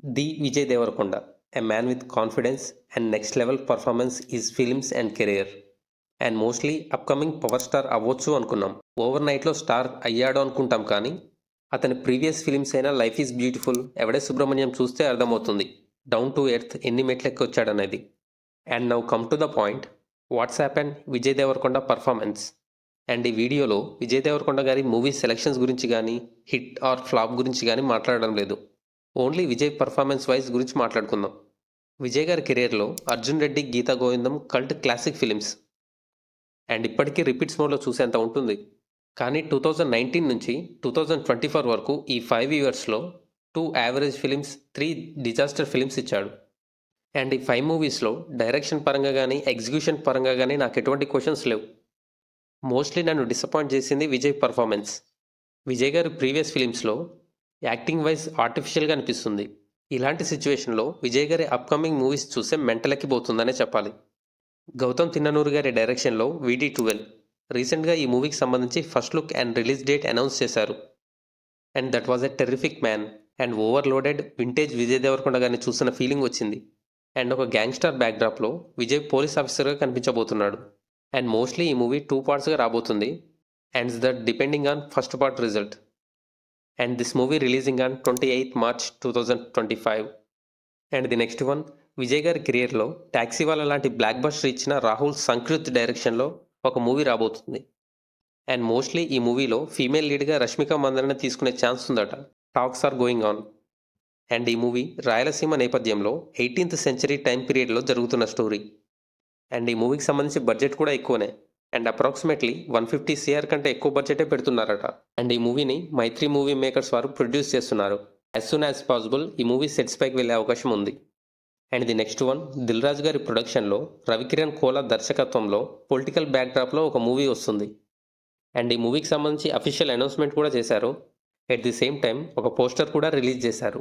The Vijay Devarkonda, a man with confidence and next level performance is films and career. And mostly upcoming power star అవ్వచ్చు అనుకున్నాం. Over నైట్లో star అయ్యాడు అనుకుంటాం, కానీ అతని previous films అయినా life is beautiful, Yevade Subramanyam చూస్తే అర్థమవుతుంది డౌన్ టు ఎర్త్ ఎన్ని మెట్లెక్కి వచ్చాడనేది. And now come to the point, what's happen Vijay Deverakonda performance. And ఈ వీడియోలో విజయ్ దేవరకొండ గారి మూవీ సెలెక్షన్స్ గురించి కానీ హిట్ ఆర్ ఫ్లాప్ గురించి కానీ మాట్లాడడం లేదు. ఓన్లీ విజయ్ పర్ఫార్మెన్స్ వైజ్ గురించి మాట్లాడుకుందాం. విజయ్ గారి కెరీర్లో అర్జున్ రెడ్డి, గీతా గోవిందం కల్ట్ క్లాసిక్ ఫిలిమ్స్ అండ్ ఇప్పటికీ రిపీట్స్ మోడ్లో చూసేంత ఉంటుంది. కానీ 2019 నుంచి 2024 వరకు ఈ 5 ఇయర్స్లో 2 యావరేజ్ ఫిలిమ్స్, 3 డిజాస్టర్ ఫిలిమ్స్ ఇచ్చాడు. అండ్ ఈ 5 మూవీస్లో డైరెక్షన్ పరంగా కానీ ఎగ్జిక్యూషన్ పరంగా కానీ నాకు ఎటువంటి క్వశ్చన్స్ లేవు. మోస్ట్లీ నన్ను డిసప్పాయింట్ చేసింది విజయ్ పర్ఫార్మెన్స్. విజయ్ గారి ప్రీవియస్ ఫిలిమ్స్లో యాక్టింగ్ వైజ్ ఆర్టిఫిషియల్గా అనిపిస్తుంది. ఇలాంటి సిచ్యువేషన్లో విజయ్ గారి అప్కమింగ్ మూవీస్ చూస్తే మెంటలకి పోతుందనే చెప్పాలి. గౌతమ్ తిన్ననూరు గారి డైరెక్షన్లో VD12 రీసెంట్గా ఈ మూవీకి సంబంధించి first look and release date announce చేశారు. And that was a terrific man and overloaded vintage Vijay Deverakonda గారిని చూసిన ఫీలింగ్ వచ్చింది. అండ్ ఒక గ్యాంగ్స్టర్ బ్యాక్డ్రాప్లో విజయ్ పోలీస్ ఆఫీసర్గా కనిపించబోతున్నాడు. అండ్ మోస్ట్లీ ఈ మూవీ 2 పార్ట్స్గా రాబోతుంది. And that depending on first part result. And this movie releasing on 28 March 2025. And the next one, Vijay గారి కెరియర్లో ట్యాక్సీ వాళ్ళ లాంటి బ్లాక్ బస్టర్ ఇచ్చిన రాహుల్ సంకృత్ డైరెక్షన్లో ఒక మూవీ రాబోతుంది. అండ్ మోస్ట్లీ ఈ మూవీలో ఫీమేల్ లీడ్గా రష్మిక మందన తీసుకునే ఛాన్స్ ఉందట. Talks are going on. And ఈ మూవీ రాయలసీమ నేపథ్యంలో 18th century టైం పీరియడ్లో జరుగుతున్న స్టోరీ. అండ్ ఈ మూవీకి సంబంధించి బడ్జెట్ కూడా ఎక్కువనే. అండ్ అప్రాక్సిమేట్లీ 150 CR కంటే ఎక్కువ బడ్జెటే పెడుతున్నారట. అండ్ ఈ మూవీని మైత్రి మూవీ మేకర్స్ వారు ప్రొడ్యూస్ చేస్తున్నారు. యాజ్ సూన్ యాజ్ పాసిబుల్ ఈ మూవీ సెట్స్ పైకి వెళ్ళే అవకాశం ఉంది. And the next one, Dil Raju గారి ప్రొడక్షన్లో రవికిరణ్ కోలా దర్శకత్వంలో పొలిటికల్ బ్యాక్డ్రాప్లో ఒక మూవీ వస్తుంది. అండ్ ఈ మూవీకి సంబంధించి అఫీషియల్ అనౌన్స్మెంట్ కూడా చేశారు. ఎట్ ది సేమ్ టైం ఒక పోస్టర్ కూడా రిలీజ్ చేశారు.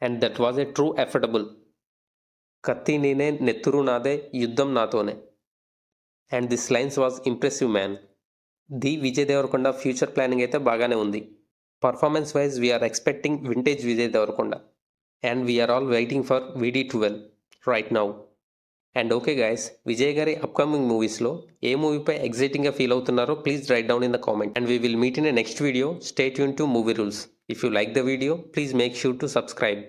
And that was a true affordable. కత్తి నేనే, నెత్తురు నాదే, యుద్ధం నాతోనే. And this lines was impressive man. The Vijay Deverakonda future planning అయితే బాగానే ఉంది. Performance wise we're expecting vintage Vijay Deverakonda. And we're all waiting for VD12 right now. And okay guys, Vijay గారి అప్కమింగ్ మూవీస్లో ఏ మూవీపై ఎగ్జైటింగ్గా ఫీల్ అవుతున్నారో please write down in the comment. And we will meet in a next video. Stay tune to movie rules. If you like the video, please make sure to subscribe.